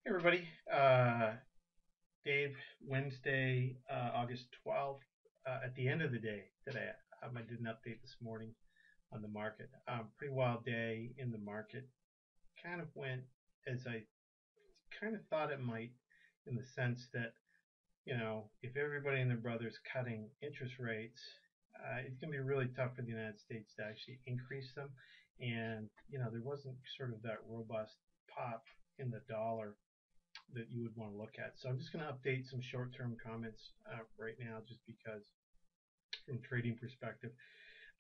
Hey everybody, Dave, Wednesday, August 12th, at the end of the day today. I did an update this morning on the market. Pretty wild day in the market. Kind of went as I kind of thought it might, in the sense that, if everybody and their brother's cutting interest rates, it's going to be really tough for the United States to actually increase them. And, there wasn't sort of that robust pop in the dollar that you would want to look at. So I'm just going to update some short-term comments right now, just because from a trading perspective,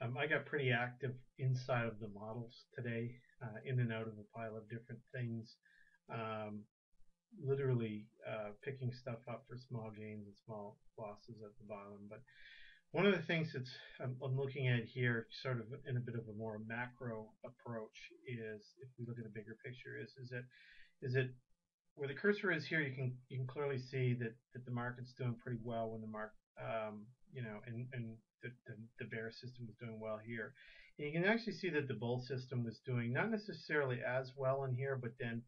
I got pretty active inside of the models today, in and out of a pile of different things, um, literally picking stuff up for small gains and small losses at the bottom. But one of the things that's I'm looking at here, sort of in a bit of a more macro approach, is if we look at the bigger picture, is that where the cursor is here, you can clearly see that the market's doing pretty well when the market, and the bear system was doing well here. And you can actually see that the bull system was doing not necessarily as well in here, but then,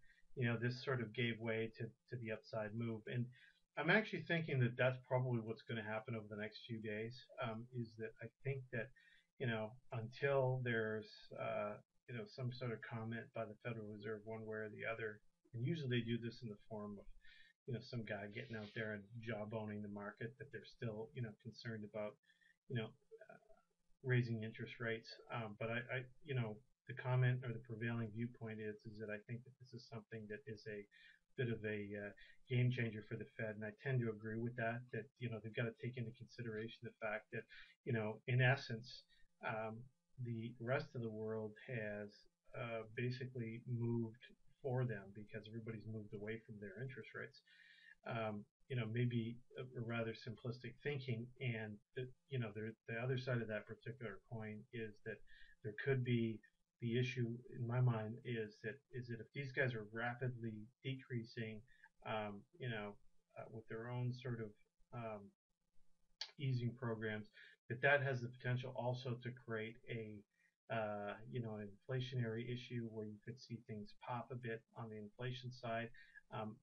this sort of gave way to the upside move. And I'm actually thinking that that's probably what's going to happen over the next few days. Is that I think that, until there's, some sort of comment by the Federal Reserve one way or the other, and usually they do this in the form of, some guy getting out there and jawboning the market that they're still, concerned about, raising interest rates. But the comment or the prevailing viewpoint is that I think that this is something that is a bit of a game changer for the Fed, and I tend to agree with that. That they've got to take into consideration the fact that, in essence, the rest of the world has basically moved for them because everybody's moved away from their interest rates. Maybe a rather simplistic thinking, and the other side of that particular coin is that there could be the issue in my mind is that if these guys are rapidly decreasing, with their own sort of easing programs, that has the potential also to create an inflationary issue where you could see things pop a bit on the inflation side.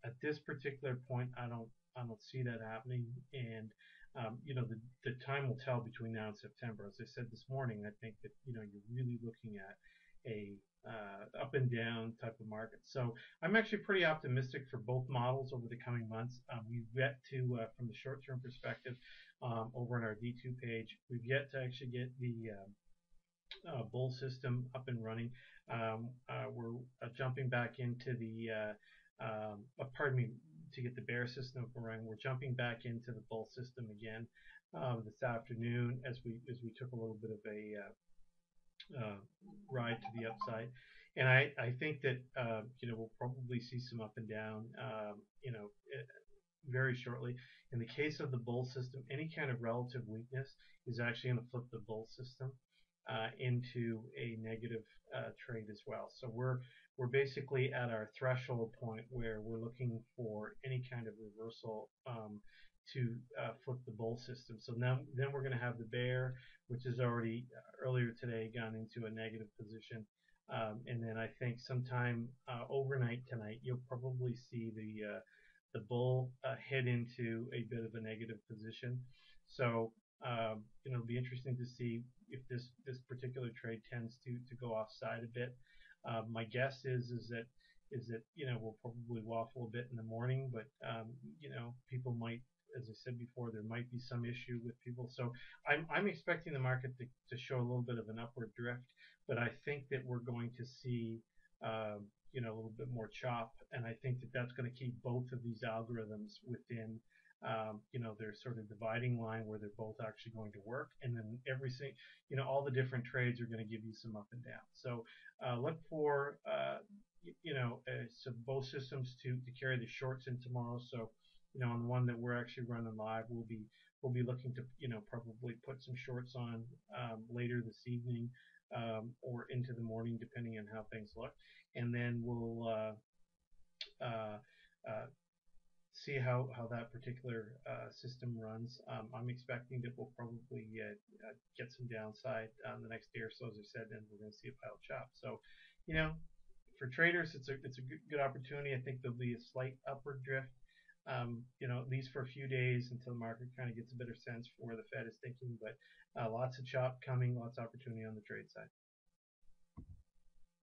At this particular point, I don't see that happening, and the time will tell between now and September. As I said this morning, I think that you're really looking at a up and down type of market. So I'm actually pretty optimistic for both models over the coming months. We've yet to, from the short-term perspective, over on our D2 page, we've yet to actually get the bull system up and running. We're jumping back into the, pardon me, to get the bear system up and running. We're jumping back into the bull system again this afternoon as we took a little bit of a ride to the upside. And I think that we'll probably see some up and down, very shortly. In the case of the bull system, any kind of relative weakness is actually going to flip the bull system into a negative trade as well. So we're basically at our threshold point where we're looking for any kind of reversal to flip the bull system. So now then we're going to have the bear, which is already earlier today gone into a negative position. And then I think sometime overnight tonight, you'll probably see the bull head into a bit of a negative position. So it'll be interesting to see if this particular trade tends to go offside a bit. My guess is that we'll probably waffle a bit in the morning, but people might, as I said before, there might be some issue with people. So I'm expecting the market to show a little bit of an upward drift, but I think that we're going to see a little bit more chop, and I think that that's going to keep both of these algorithms within their sort of dividing line where they're both actually going to work, and then all the different trades are going to give you some up and down. So look for some both systems to carry the shorts in tomorrow. So on the one that we're actually running live, we'll be looking to probably put some shorts on later this evening or into the morning, depending on how things look, and then we'll see how that particular system runs. I'm expecting that we'll probably get some downside the next day or so, as I said, and we're going to see a pile chop. So, for traders, it's a good opportunity. I think there'll be a slight upward drift, at least for a few days until the market kind of gets a better sense for where the Fed is thinking. But lots of chop coming, lots of opportunity on the trade side.